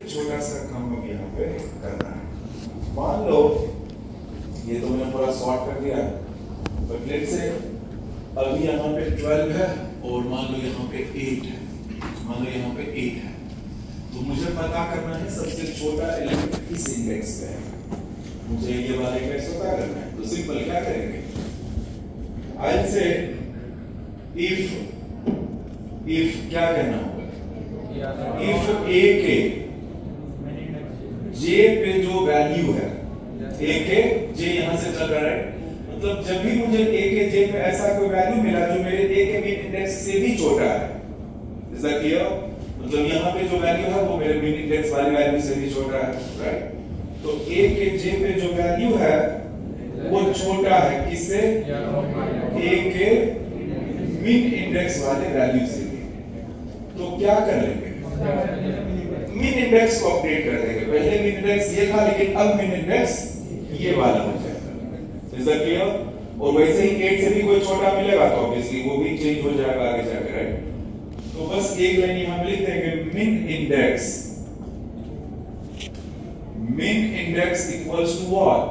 छोटा सा काम अब यहाँ पे करना है। मान लो ये तो मैंने पूरा सॉर्ट कर दिया, बट लेट्स से अभी यहाँ पे 12 है और मान लो यहाँ पे 8 है, मान लो यहाँ पे 8 है, तो मुझे पता करना है सबसे छोटा एलिमेंट किस इंडेक्स पे है। मुझे ये वाला इंडेक्स पता करना है, तो सिंपल क्या करेंगे, I'll say if क्या कहना होगा, if a के j पे जो वैल्यू है, a के j यहां से चल रहा है, मतलब जब भी मुझे a के j पे ऐसा कोई वैल्यू मिला जो मेरे a के मिन इंडेक्स से भी छोटा है, इज दैट क्लियर? मतलब यहां पे जो वैल्यू है वो मेरे मिन इंडेक्स वाली वैल्यू से भी छोटा है, राइट? तो a के j पे जो वैल्यू है वो छोटा है किससे? a के मिन इंडेक्स वाले वैल्यू से। तो क्या कर लेंगे, मिन इंडेक्स को अपडेट कर देंगे। पहले मिन इंडेक्स ये था, लेकिन अब मिन इंडेक्स ये वाला हो जाएगा। Is that clear? और वैसे ही 8 से भी कोई छोटा मिलेगा तो ऑब्वियसली वो भी चेंज हो जाएगा आगे जाकर, राइट? तो बस एक लाइन यहां पे लिख देंगे, min index equals to what?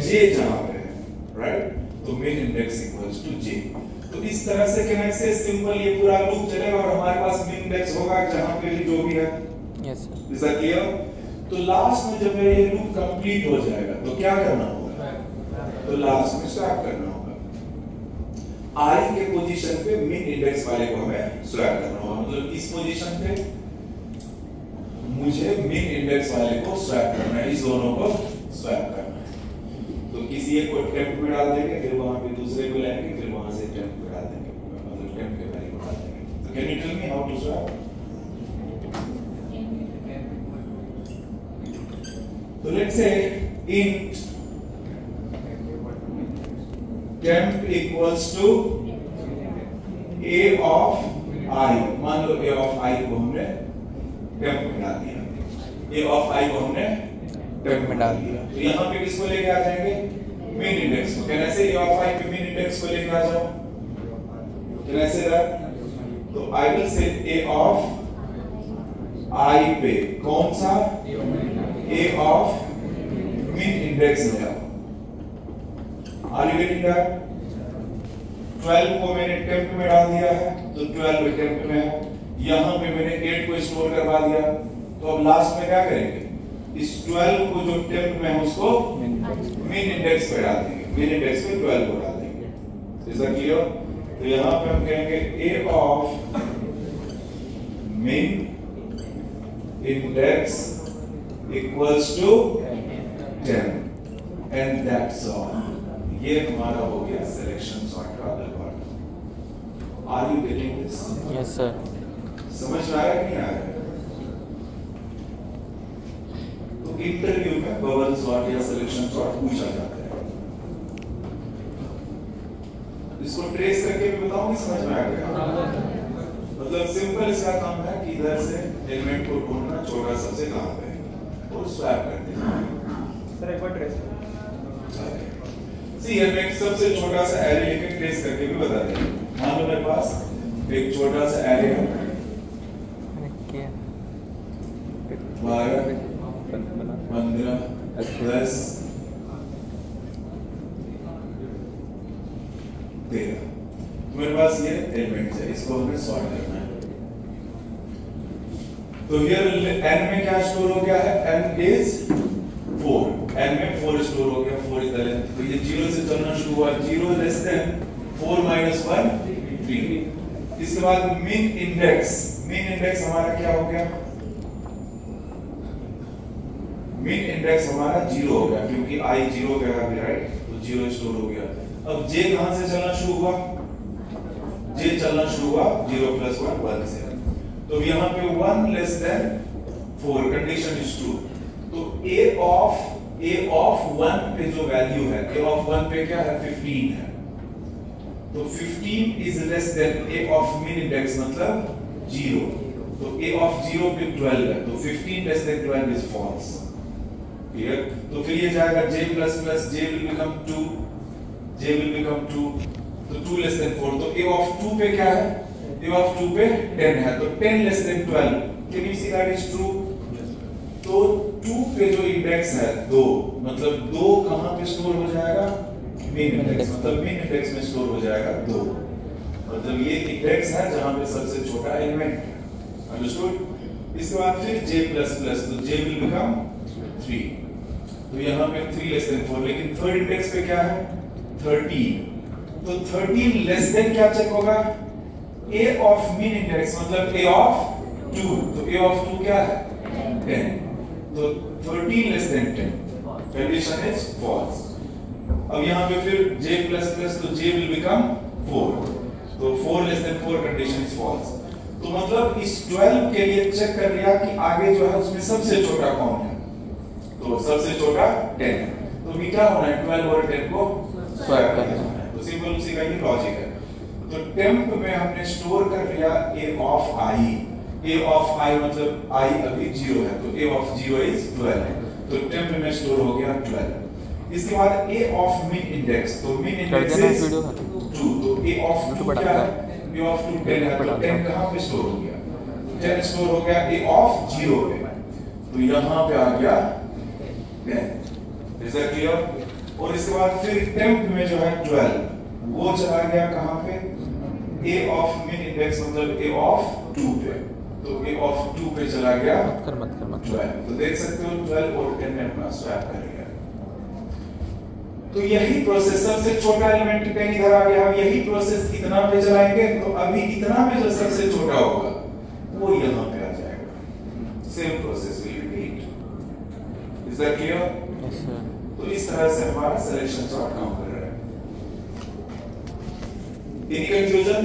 j जहां पे है, राइट? तो मिन इंडेक्स इक्वल्स टू j। तो इस तरह से क्या है, सिंपल ये पूरा लूप चलेगा और हमारे पास मिन इंडेक्स होगा जहां पे भी जो भी है। Yes sir. Is that clear? तो लास्ट में जब ये लूप कंप्लीट हो जाएगा तो क्या करना होगा, तो लास्ट में स्वैप करना होगा। i के पोजीशन पे मिन इंडेक्स वाले को हमें स्वैप करना होगा, मतलब इस पोजीशन पे मुझे मिन इंडेक्स वाले को स्वैप करना है, इस दोनों को स्वैप करना है। तो किसी एक को टेम्प में डाल देंगे, फिर वहां पे दूसरे को लाएंगे, फिर वहां से टेम्प में डाल देंगे, मतलब टेम्प के वैल्यू को डाल देंगे। तो can you tell me how to swap? तो let's say int temp equals to a of I, मान लो a of I को हमने temp में डाल दिया, a of I को हमने temp में डाल दिया। तो यहाँ पे किसको लेके आ जाएंगे, मिन इंडेक्स को। कैन ऐसे a of I पे मिन इंडेक्स को लेके आ जाओ, कैन ऐसे दैट? तो I will say a of I पे कौन सा, a of min index ले आओ। Are you getting that? 12 को मैंने टेम्प में डाल दिया है, तो 12 टेम्प में है। यहाँ पे मैंने 8 को स्टोर करवा दिया, तो अब लास्ट में क्या करेंगे, इस 12 को जो टेम्प में है उसको मिन इंडेक्स पे डाल देंगे, मिन इंडेक्स पे 12 को डाल देंगे। Is that clear? तो यहाँ पे हम कहेंगे a of min index equals to 10 and that's all। ये हमारा हो गया सिलेक्शन सॉर्ट का algorithm. Are you getting this? Yes sir. समझ में आया कि नहीं आया? तो इंटरव्यू में बबल सॉर्ट या सिलेक्शन सॉर्ट पूछा जाता है, इसको ट्रेस करके भी बताऊंगी, समझ में आ गया? मतलब सिंपल इसका काम है कि इधर से एलिमेंट को ढूंढना छोटा सबसे कहां पे है और स्वैप कर देना। सर एक बार ट्रेस सी ये मैं सबसे छोटा सा एरे लेके ट्रेस करके भी बता देंगे। मान लो मेरे पास एक छोटा सा एरे है, 12 15 10 13, मेरे पास ये एलिमेंट्स है, इसको हमें सॉर्ट करना है। तो हियर n में क्या स्टोर हो गया है, n इज 4, n में 4 स्टोर हो गया, 4 इज द लेंथ। तो ये 0 से चलना शुरू हुआ, 0 लेस देन 4 माइनस 1 3। इसके बाद मिन इंडेक्स हमारा क्या हो गया, मिन इंडेक्स हमारा 0 हो गया क्योंकि i 0 पे है, राइट? तो 0 स्टोर हो गया। अब j कहां से चलना शुरू हुआ, j चलना शुरू हुआ 0 प्लस 1 1 से। तो यहाँ पे 1 less than 4, condition is true. तो a of 1 पे जो वैल्यू है, a of 1 पे क्या है, 15 है। तो 15 is less than a of min index मतलब 0। तो a of 0 पे 12 है, तो 15 less than 12 is false. Clear? तो फिर ये जाएगा j plus plus j will become 2, j will become 2, तो 2 लेस देन 4। तो a of 2 पे क्या है, a of 2 पे 10 है, तो 10 less than 12। Can you see that is true? Index है 2, मतलब 2 कहां पे स्टोर हो जाएगा? मेन इंडेक्स, मतलब मेन इंडेक्स में स्टोर हो जाएगा 2, मतलब ये इंडेक्स है जहां पे सबसे छोटा एलिमेंट है। अंडरस्टूड? इसके बाद फिर j++, तो j विल बिकम 3, तो यहाँ पे 3 लेस देन 4, लेकिन थर्ड इंडेक्स पे क्या है? 13, तो 13 लेस देन क्या चेक होगा? a ऑफ मीन इंडेक्स, मतलब a ऑफ 2, तो a ऑफ 2 क्या है? 10, तो 13 less than 10, condition is false. अब यहाँ पे फिर j++, तो j विल बिकम 4, तो 4 less than 4, condition is false. तो मतलब इस 12 के लिए चेक कर लिया कि आगे जो है उसमें सबसे छोटा कौन है, तो सबसे छोटा 10, तो भी क्या होना है? 12 और 10 को स्वैप करना है, तो सिंपल उसी का ये लॉजिक है। तो टेम्प में हमने स्टोर कर लिया a of i, a of i मतलब i अभी 0 है, तो a ऑफ 0 इज 12, तो टेम्प में स्टोर हो गया 12। इसके बाद a ऑफ मीन इंडेक्स, तो मीन इंडेक्स इज 2, तो a ऑफ 2 क्या है? a ऑफ 2 10 है, तो 10 कहां पे स्टोर हो गया? 10 स्टोर हो गया a ऑफ 0 पे, तो यहां पे आ गया 10। Is that clear? और इसके बाद फिर टेम्प में जो है 12, वो चला गया कहां पे? a ऑफ मीन इंडेक्स मतलब a ऑफ 2 पे, तो a ऑफ 2 पे चला गया 12, तो देख सकते हो 12 और 10 ने अपना स्वैप कर लिया। तो यही प्रोसेस, सबसे छोटा एलिमेंट कहीं इधर आ गया, हम यही प्रोसेस इतना पे चलाएंगे, तो अभी इतना में जो सबसे छोटा होगा वो यहाँ पे आ जाएगा। Same process will repeat. Is that clear? Yes sir. तो इस तरह से हमारा सिलेक्शन सॉर्ट काम कर रहा है। Any confusion?